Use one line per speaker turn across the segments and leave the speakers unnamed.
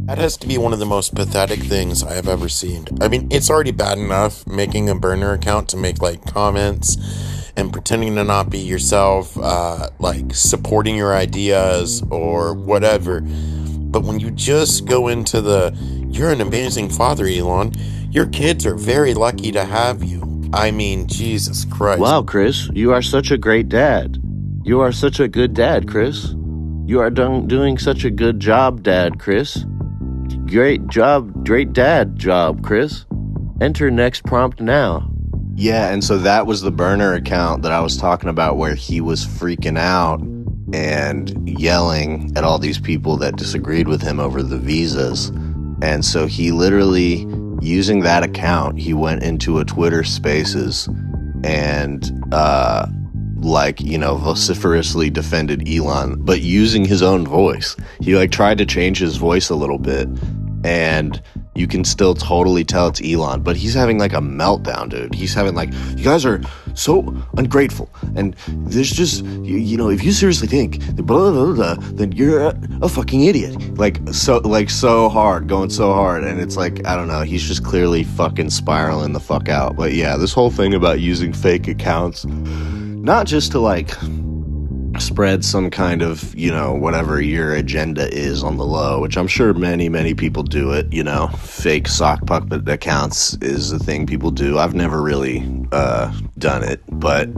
That has to be one of the most pathetic things I have ever seen. I mean, it's already bad enough making a burner account to make like comments and pretending to not be yourself, like supporting your ideas or whatever. But when you just go into you're an amazing father, Elon. Your kids are very lucky to have you. I mean, Jesus Christ.
Wow, Kris, you are such a great dad. You are such a good dad, Kris. You are doing such a good job, Dad, Kris. Great job, great dad job, Kris. Enter next prompt now.
Yeah, and so that was the burner account that I was talking about where he was freaking out and yelling at all these people that disagreed with him over the visas. And so he literally, using that account, he went into a Twitter Spaces and vociferously defended Elon, but using his own voice. He like tried to change his voice a little bit, and you can still totally tell it's Elon, but he's having like a meltdown, dude. He's having like, you guys are so ungrateful, and there's just, if you seriously think that blah, blah, blah, blah, then you're a fucking idiot. So hard, going so hard, and it's like, I don't know, he's just clearly fucking spiraling the fuck out. But yeah, this whole thing about using fake accounts, not just to like spread some kind of, whatever your agenda is on the low, which I'm sure many, many people do it, fake sock puppet accounts is a thing people do. I've never really done it, but,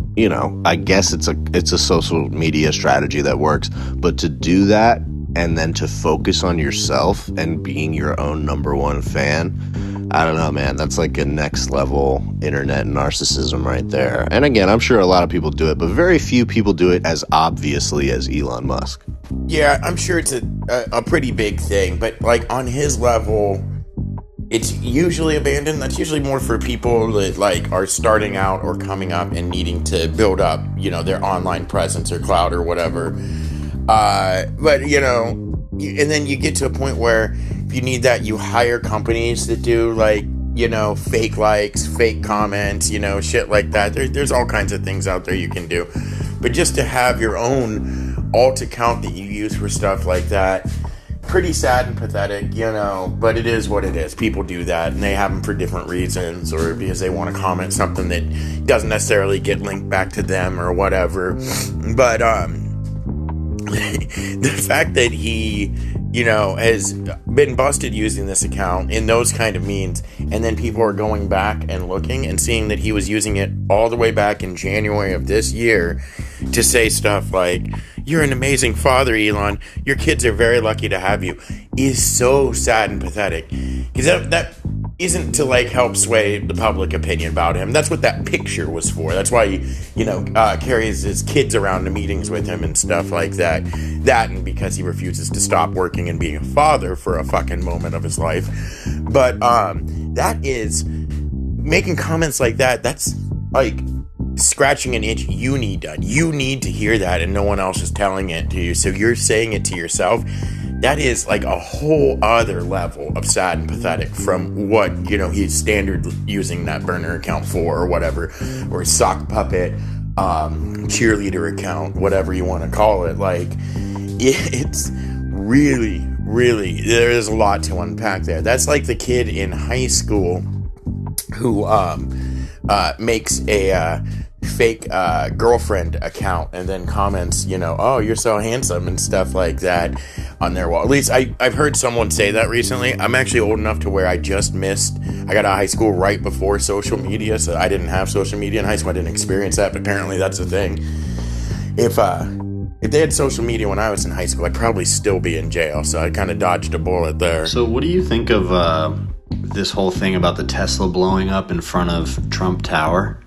I guess it's a social media strategy that works. But to do that and then to focus on yourself and being your own number one fan, I don't know, man. That's like a next level internet narcissism right there. And again, I'm sure a lot of people do it, but very few people do it as obviously as Elon Musk.
Yeah, I'm sure it's a pretty big thing, but like on his level, it's usually abandoned. That's usually more for people that like are starting out or coming up and needing to build up, their online presence or clout or whatever. But and then you get to a point where if you need that, you hire companies that do like, fake likes, fake comments, shit like that. There's all kinds of things out there you can do. But just to have your own alt account that you use for stuff like that, pretty sad and pathetic, but it is what it is. People do that, and they have them for different reasons, or because they want to comment something that doesn't necessarily get linked back to them or whatever. But the fact that he, has been busted using this account in those kind of means, and then people are going back and looking and seeing that he was using it all the way back in January of this year to say stuff like, "You're an amazing father, Elon. Your kids are very lucky to have you," is so sad and pathetic. Because that isn't to like help sway the public opinion about him. That's what that picture was for. That's why he, carries his kids around to meetings with him and stuff like that. That, and because he refuses to stop working and being a father for a fucking moment of his life. But that is making comments like that. That's like scratching an itch you need done. You need to hear that, and no one else is telling it to you. So you're saying it to yourself. That is like a whole other level of sad and pathetic from what, he's standard using that burner account for or whatever, or sock puppet, cheerleader account, whatever you want to call it. Like, it's really, really, there is a lot to unpack there. That's like the kid in high school who makes a fake girlfriend account and then comments, "Oh, you're so handsome," and stuff like that on their wall. At least I've heard someone say that recently. I'm actually old enough to where I got out of high school right before social media, so I didn't have social media in high school. I didn't experience that, but apparently that's the thing. If they had social media when I was in high school, I'd probably still be in jail, so I kind of dodged a bullet there.
So what do you think of this whole thing about the Tesla blowing up in front of Trump Tower?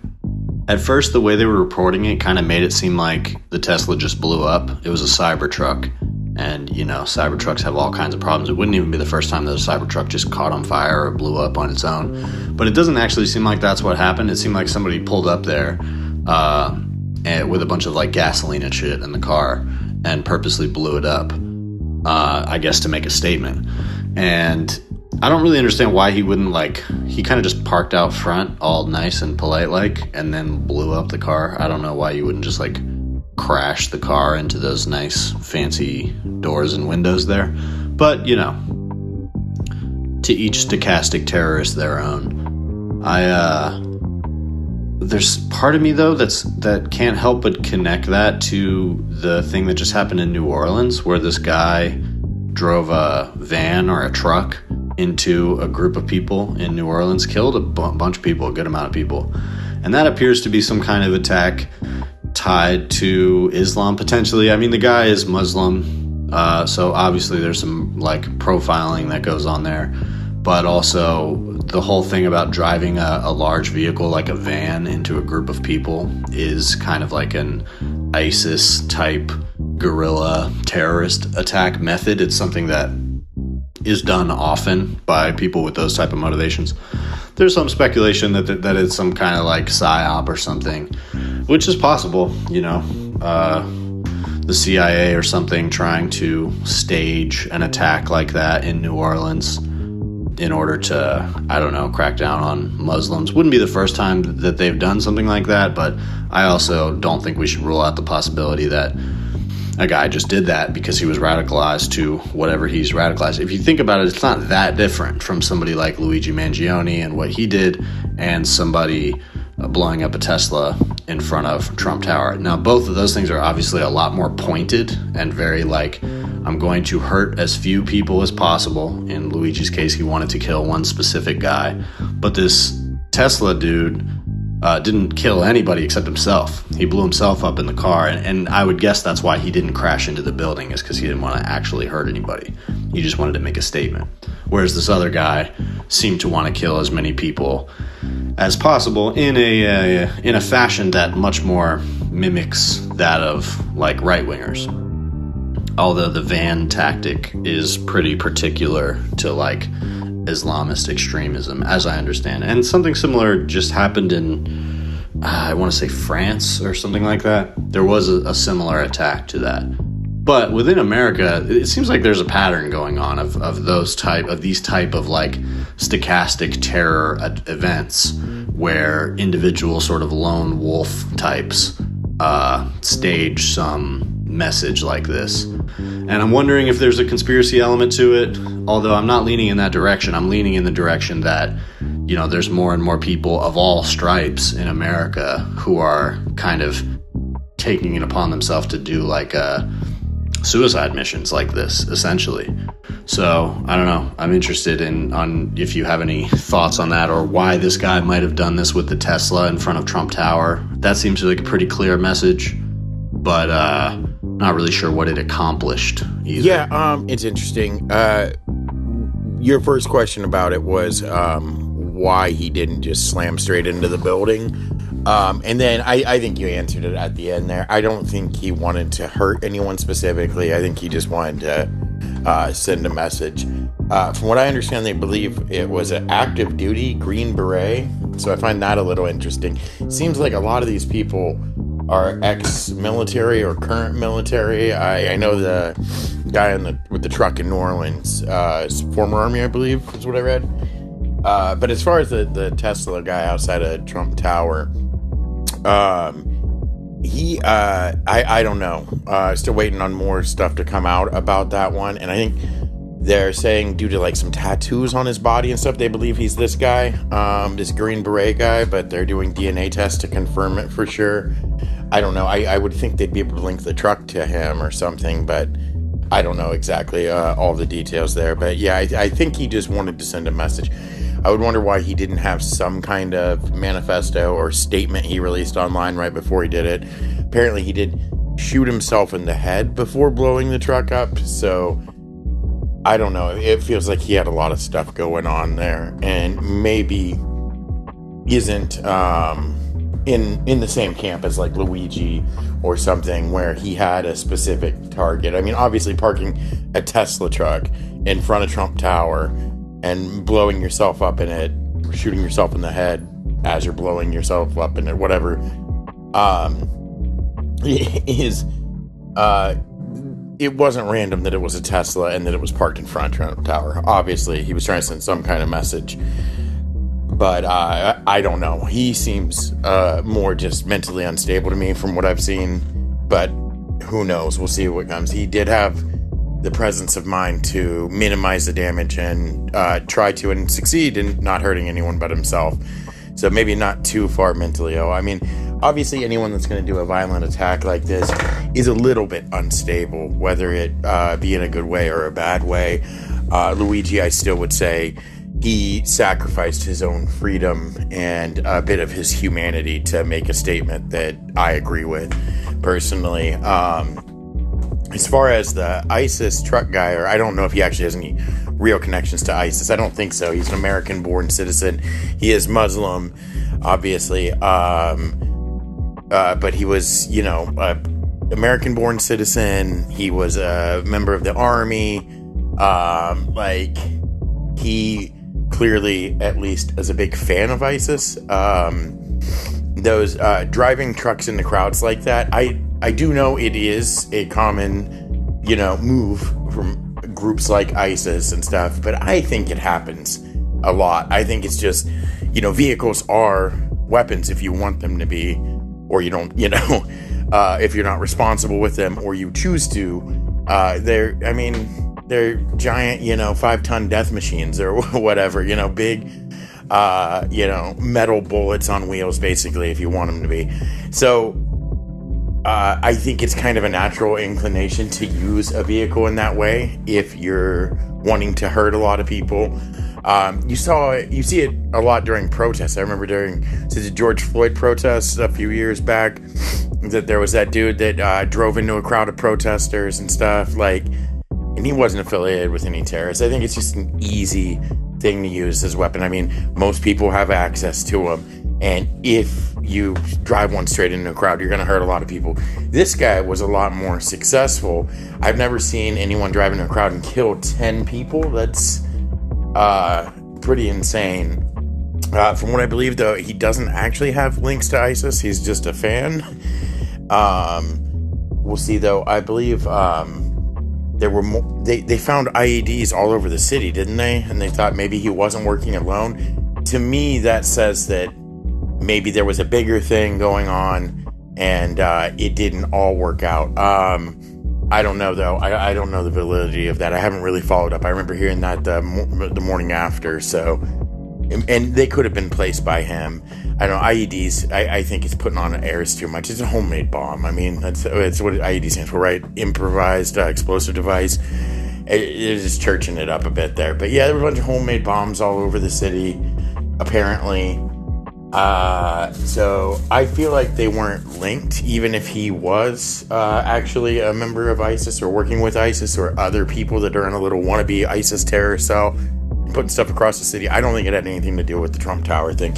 At first, the way they were reporting it kind of made it seem like the Tesla just blew up. It was a cybertruck. And, cybertrucks have all kinds of problems. It wouldn't even be the first time that a cybertruck just caught on fire or blew up on its own. But it doesn't actually seem like that's what happened. It seemed like somebody pulled up there with a bunch of, like, gasoline and shit in the car and purposely blew it up, I guess, to make a statement. And I don't really understand why he wouldn't, he kind of just parked out front all nice and polite, and then blew up the car. I don't know why you wouldn't just, crash the car into those nice fancy doors and windows there. But, to each stochastic terrorist their own. There's part of me though that can't help but connect that to the thing that just happened in New Orleans, where this guy drove a van or a truck into a group of people in New Orleans, killed a bunch of people, a good amount of people. And that appears to be some kind of attack tied to Islam, potentially. I mean, the guy is Muslim, so obviously there's some like profiling that goes on there. But also the whole thing about driving a large vehicle like a van into a group of people is kind of like an ISIS type guerrilla terrorist attack method. It's something that is done often by people with those type of motivations. There's some speculation that it's some kind of like psyop or something, which is possible, you know, the CIA or something trying to stage an attack like that in New Orleans in order to, I don't know, crack down on Muslims. Wouldn't be the first time that they've done something like that, but I also don't think we should rule out the possibility that a guy just did that because he was radicalized to whatever he's radicalized. If you think about it, it's not that different from somebody like Luigi Mangione and what he did, and somebody blowing up a Tesla in front of Trump Tower. Now, both of those things are obviously a lot more pointed and very like, I'm going to hurt as few people as possible. In Luigi's case, he wanted to kill one specific guy. But this Tesla dude didn't kill anybody except himself. He blew himself up in the car, and I would guess that's why he didn't crash into the building, is because he didn't want to actually hurt anybody. He just wanted to make a statement. Whereas this other guy seemed to want to kill as many people as possible in a fashion that much more mimics that of like right-wingers. Although the van tactic is pretty particular to like Islamist extremism, as I understand. And something similar just happened in, I want to say France or something like that. There was a similar attack to that. But within America, it seems like there's a pattern going on of these type of like stochastic terror events where individual sort of lone wolf types stage some message like this. And I'm wondering if there's a conspiracy element to it, although I'm not leaning in that direction. I'm leaning in the direction that, you know, there's more and more people of all stripes in America who are kind of taking it upon themselves to do like suicide missions like this, essentially. So I don't know. I'm interested on if you have any thoughts on that, or why this guy might have done this with the Tesla in front of Trump Tower. That seems like a pretty clear message, but not really sure what it accomplished either.
Yeah, it's interesting. Your first question about it was why he didn't just slam straight into the building. And then I think you answered it at the end there. I don't think he wanted to hurt anyone specifically. I think he just wanted to send a message. From what I understand, they believe it was an active duty Green Beret. So I find that a little interesting. It seems like a lot of these people are ex-military or current military. I know the guy with the truck in New Orleans, former Army, I believe, is what I read. But as far as the Tesla guy outside of Trump Tower, I don't know. Still waiting on more stuff to come out about that one. And I think they're saying due to like some tattoos on his body and stuff, they believe he's this guy, this Green Beret guy, but they're doing DNA tests to confirm it for sure. I don't know. I would think they'd be able to link the truck to him or something, but I don't know exactly all the details there. But yeah, I think he just wanted to send a message. I would wonder why he didn't have some kind of manifesto or statement he released online right before he did it. Apparently he did shoot himself in the head before blowing the truck up, so I don't know. It feels like he had a lot of stuff going on there, and maybe isn't in the same camp as like Luigi or something, where he had a specific target. I mean, obviously parking a Tesla truck in front of Trump Tower and blowing yourself up in it, shooting yourself in the head as you're blowing yourself up in it, whatever, it wasn't random that it was a Tesla and that it was parked in front of Trump Tower. Obviously, he was trying to send some kind of message. But I don't know. He seems more just mentally unstable to me from what I've seen. But who knows? We'll see what comes. He did have the presence of mind to minimize the damage and try to and succeed in not hurting anyone but himself. So maybe not too far mentally ill. I mean, obviously anyone that's going to do a violent attack like this is a little bit unstable, whether it be in a good way or a bad way. Luigi, I still would say he sacrificed his own freedom and a bit of his humanity to make a statement that I agree with personally. As far as the ISIS truck guy, or I don't know if he actually has any real connections to ISIS. I don't think so. He's an American-born citizen. He is Muslim, obviously. But he was, you know, American-born citizen. He was a member of the army. Like, he clearly, at least, is a big fan of ISIS. Those driving trucks in the crowds like that, I do know it is a common, you know, move from groups like ISIS and stuff, but I think it happens a lot. I think it's just, you know, vehicles are weapons if you want them to be, or you don't, you know, if you're not responsible with them or you choose to. They're giant, you know, 5-ton death machines or whatever, you know, big, you know, metal bullets on wheels, basically, if you want them to be. So, I think it's kind of a natural inclination to use a vehicle in that way if you're wanting to hurt a lot of people. You see it a lot during protests. I remember during the George Floyd protests a few years back that there was that dude that drove into a crowd of protesters and stuff, like, and he wasn't affiliated with any terrorists. I think it's just an easy thing to use as a weapon. I mean, most people have access to them. And if you drive one straight into a crowd, you're going to hurt a lot of people. This guy was a lot more successful. I've never seen anyone drive into a crowd and kill 10 people. That's pretty insane. From what I believe, though, he doesn't actually have links to ISIS. He's just a fan. We'll see, though. I believe there were they found IEDs all over the city, didn't they? And they thought maybe he wasn't working alone. To me, that says that maybe there was a bigger thing going on and it didn't all work out. I don't know, though. I don't know the validity of that. I haven't really followed up. I remember hearing that the morning after. So, and they could have been placed by him. I don't know. IEDs, I think it's putting on airs too much. It's a homemade bomb. I mean, that's what IED stands for, right? Improvised explosive device. It is churching it up a bit there. But yeah, there were a bunch of homemade bombs all over the city, apparently. So I feel like they weren't linked, even if he was actually a member of ISIS or working with ISIS or other people that are in a little wannabe ISIS terror cell putting stuff across the city. I don't think it had anything to do with the Trump Tower thing,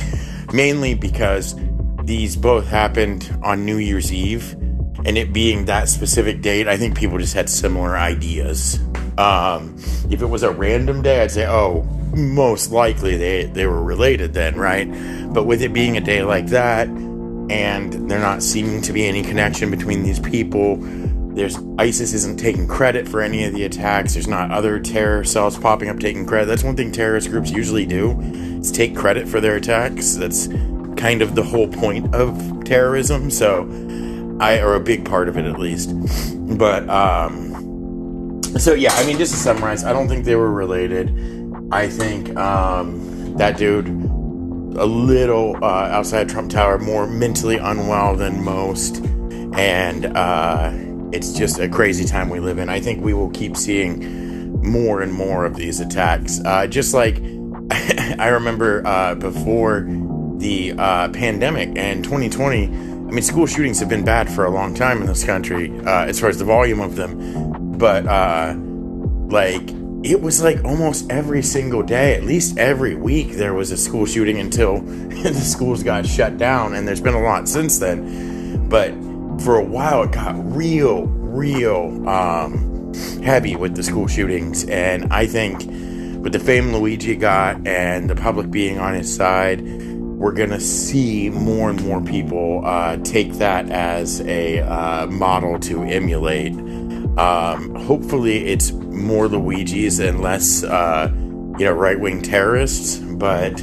mainly because these both happened on New Year's Eve, and it being that specific date, I think people just had similar ideas. If it was a random day, I'd say, oh, most likely they were related then, right? But with it being a day like that, and there not seeming to be any connection between these people, ISIS isn't taking credit for any of the attacks. There's not other terror cells popping up taking credit. That's one thing terrorist groups usually do, is take credit for their attacks. That's kind of the whole point of terrorism. So, or a big part of it at least. But, so yeah, I mean, just to summarize, I don't think they were related. I think that dude, a little outside Trump Tower, more mentally unwell than most, and it's just a crazy time we live in. I think we will keep seeing more and more of these attacks. Just like I remember before the pandemic and 2020, I mean, school shootings have been bad for a long time in this country as far as the volume of them, but like, it was like almost every single day, at least every week, there was a school shooting until the schools got shut down. And there's been a lot since then. But for a while, it got real heavy with the school shootings. And I think with the fame Luigi got and the public being on his side, we're going to see more and more people take that as a model to emulate. Hopefully it's more Luigi's and less, right-wing terrorists, but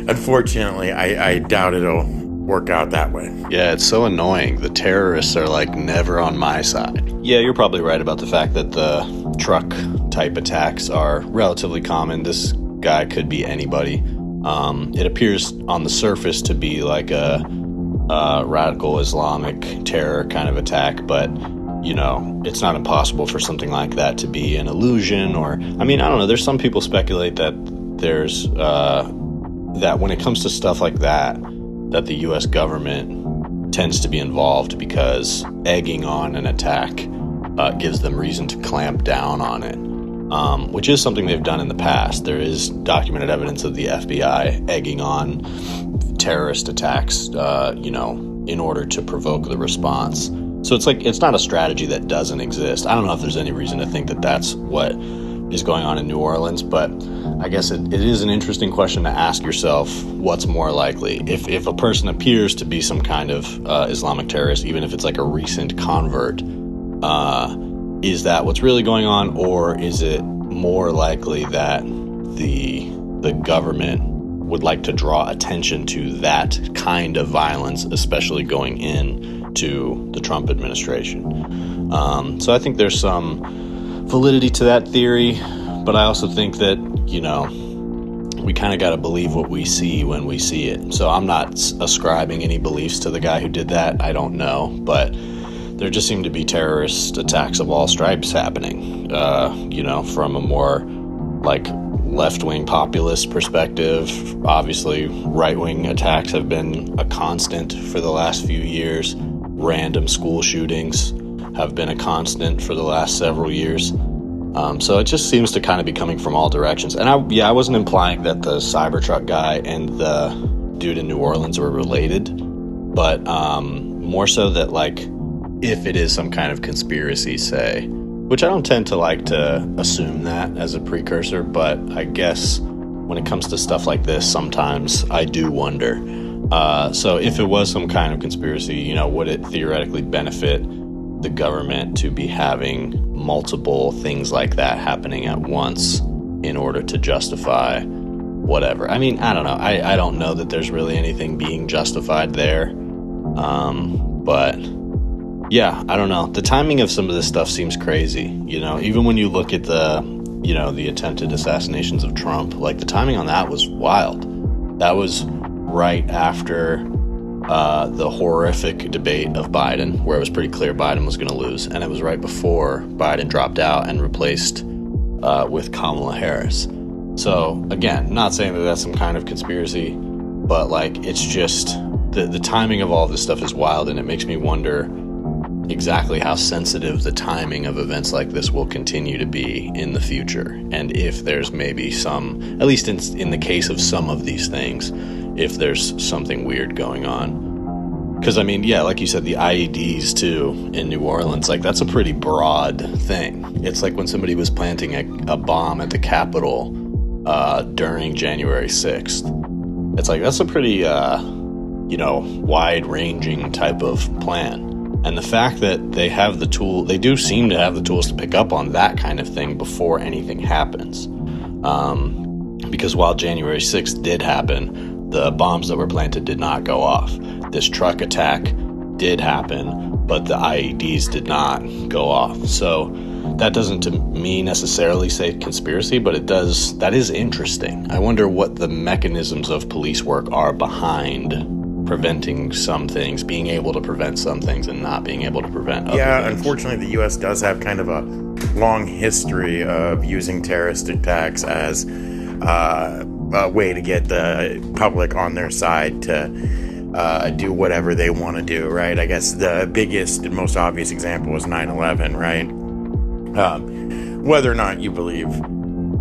unfortunately, I doubt it'll work out that way.
Yeah, it's so annoying. The terrorists are like never on my side.
Yeah, you're probably right about the fact that the truck type attacks are relatively common. This guy could be anybody. It appears on the surface to be like a radical Islamic terror kind of attack, but it's not impossible for something like that to be an illusion. Or, I don't know. There's some people speculate that there's that when it comes to stuff like that the U.S. government tends to be involved because egging on an attack gives them reason to clamp down on it, which is something they've done in the past. There is documented evidence of the FBI egging on terrorist attacks, in order to provoke the response. So it's not a strategy that doesn't exist. I don't know if there's any reason to think that that's what is going on in New Orleans, but I guess it is an interesting question to ask yourself, what's more likely? If a person appears to be some kind of Islamic terrorist, even if it's like a recent convert, is that what's really going on, or is it more likely that the government would like to draw attention to that kind of violence, especially going into the Trump administration? So I think there's some validity to that theory, but I also think that, we kind of got to believe what we see when we see it. So I'm not ascribing any beliefs to the guy who did that. I don't know, but there just seem to be terrorist attacks of all stripes happening, from a more like left-wing populist perspective. Obviously, right-wing attacks have been a constant for the last few years. Random school shootings have been a constant for the last several years. So it just seems to kind of be coming from all directions. And I wasn't implying that the cybertruck guy and the dude in New Orleans were related, but more so that, like, if it is some kind of conspiracy, say, which I don't tend to like to assume that as a precursor, but I guess when it comes to stuff like this, sometimes I do wonder. So if it was some kind of conspiracy, would it theoretically benefit the government to be having multiple things like that happening at once in order to justify whatever? I don't know. I don't know that there's really anything being justified there. But yeah, I don't know. The timing of some of this stuff seems crazy. Even when you look at the attempted assassinations of Trump, like, the timing on that was wild. That was right after the horrific debate of Biden, where it was pretty clear Biden was going to lose, and it was right before Biden dropped out and replaced with Kamala Harris. So again, not saying that that's some kind of conspiracy, but like, it's just the timing of all this stuff is wild, and it makes me wonder exactly how sensitive the timing of events like this will continue to be in the future, and if there's maybe some, at least in the case of some of these things, if there's something weird going on. Because like you said, the IEDs too in New Orleans, like, that's a pretty broad thing. It's like when somebody was planting a bomb at the Capitol during January 6th. It's like, that's a pretty wide-ranging type of plan. And the fact that they have the tool, they do seem to have the tools to pick up on that kind of thing before anything happens. Because while January 6th did happen, the bombs that were planted did not go off. This truck attack did happen, but the IEDs did not go off. So that doesn't, to me, necessarily say conspiracy, but it does. That is interesting. I wonder what the mechanisms of police work are behind preventing some things, being able to prevent some things, and not being able to prevent other things.
Unfortunately, the U.S. does have kind of a long history of using terrorist attacks as a way to get the public on their side to do whatever they want to do, right? I guess the biggest and most obvious example was 9/11, right? Whether or not you believe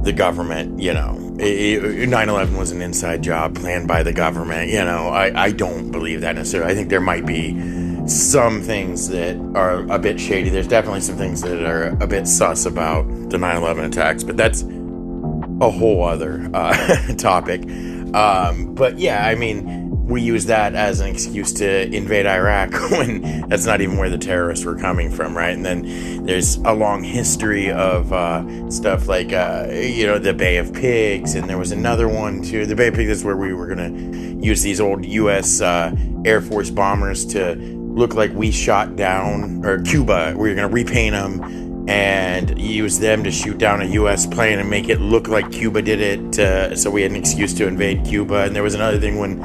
the government, 9/11 was an inside job planned by the government, I don't believe that necessarily. I think there might be some things that are a bit shady. There's definitely some things that are a bit sus about the 9/11 attacks, but that's a whole other topic. But yeah, we use that as an excuse to invade Iraq when that's not even where the terrorists were coming from, right? And then there's a long history of stuff like, the Bay of Pigs, and there was another one too. The Bay of Pigs is where we were going to use these old U.S. Air Force bombers to look like we shot down, or Cuba, we were going to repaint them and use them to shoot down a U.S. plane and make it look like Cuba did it, so we had an excuse to invade Cuba. And there was another thing when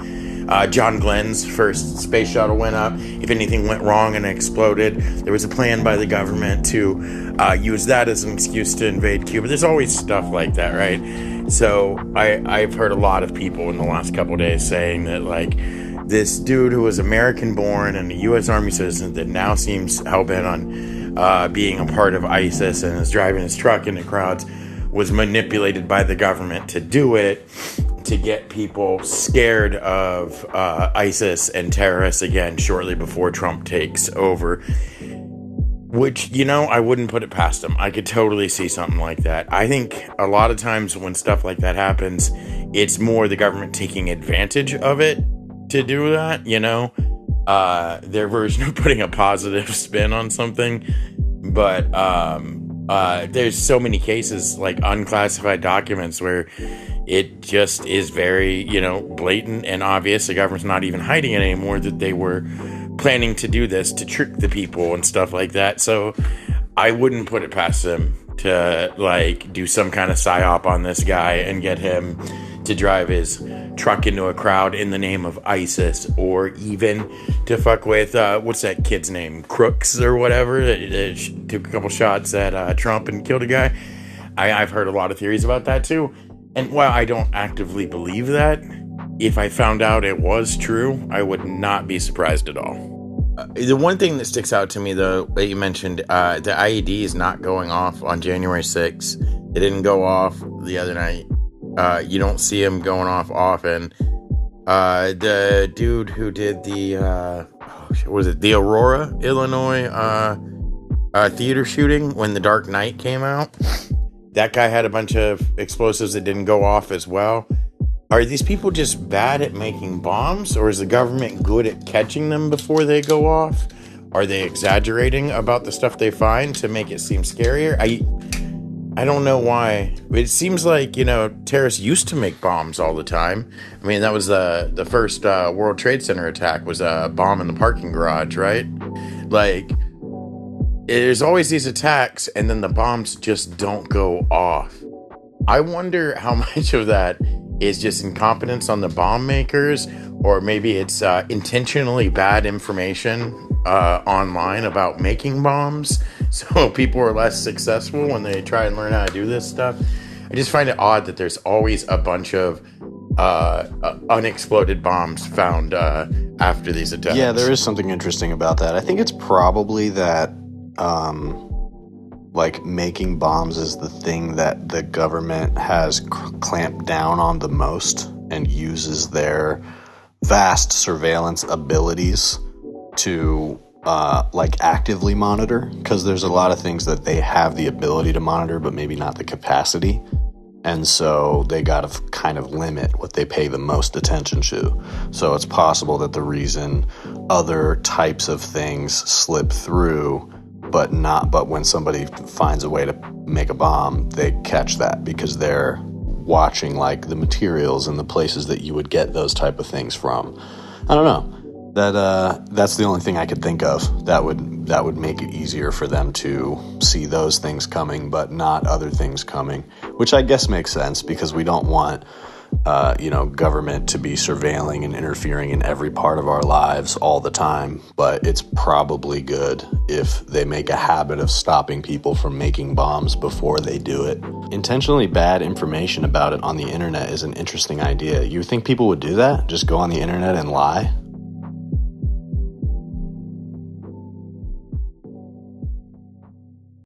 John Glenn's first space shuttle went up. If anything went wrong and exploded, there was a plan by the government to use that as an excuse to invade Cuba. There's always stuff like that, right? So I've heard a lot of people in the last couple of days saying that, like, this dude who was American born and a U.S. Army citizen that now seems hell-bent on being a part of ISIS and is driving his truck into crowds was manipulated by the government to do it, to get people scared of ISIS and terrorists again shortly before Trump takes over. Which, you know, I wouldn't put it past him. I could totally see something like that. I think a lot of times when stuff like that happens, it's more the government taking advantage of it to do that, you know? Their version of putting a positive spin on something. But there's so many cases, like unclassified documents, where it just is very, you know, blatant and obvious. The government's not even hiding it anymore, that they were planning to do this to trick the people and stuff like that. So I wouldn't put it past them to, like, do some kind of psyop on this guy and get him to drive his truck into a crowd in the name of ISIS, or even to fuck with what's that kid's name, Crooks or whatever, that took a couple shots at Trump and killed a guy. I've heard a lot of theories about that too, and while I don't actively believe that, if I found out it was true, I would not be surprised at all. The one thing that sticks out to me, though, that you mentioned, the IED is not going off on January 6th. It didn't go off the other night. You don't see him going off often. The dude who did the, the Aurora, Illinois, theater shooting when The Dark Knight came out, that guy had a bunch of explosives that didn't go off as well. Are these people just bad at making bombs, or is the government good at catching them before they go off? Are they exaggerating about the stuff they find to make it seem scarier? I don't know why. It seems like, you know, terrorists used to make bombs all the time. I mean, that was the first World Trade Center attack, was a bomb in the parking garage, right? Like, there's always these attacks, and then the bombs just don't go off. I wonder how much of that is just incompetence on the bomb makers, or maybe it's intentionally bad information online about making bombs, so people are less successful when they try and learn how to do this stuff. I just find it odd that there's always a bunch of unexploded bombs found after these attacks.
Yeah, there is something interesting about that. I think it's probably that like making bombs is the thing that the government has clamped down on the most, and uses their vast surveillance abilities to like actively monitor, because there's a lot of things that they have the ability to monitor but maybe not the capacity, and so they got to kind of limit what they pay the most attention to. So it's possible that the reason other types of things slip through but when somebody finds a way to make a bomb, they catch that because they're watching, like, the materials and the places that you would get those type of things from. I don't know. That's the only thing I could think of that would make it easier for them to see those things coming, but not other things coming, which I guess makes sense, because we don't want government to be surveilling and interfering in every part of our lives all the time. But it's probably good if they make a habit of stopping people from making bombs before they do it. Intentionally bad information about it on the internet is an interesting idea. You think people would do that? Just go on the internet and lie?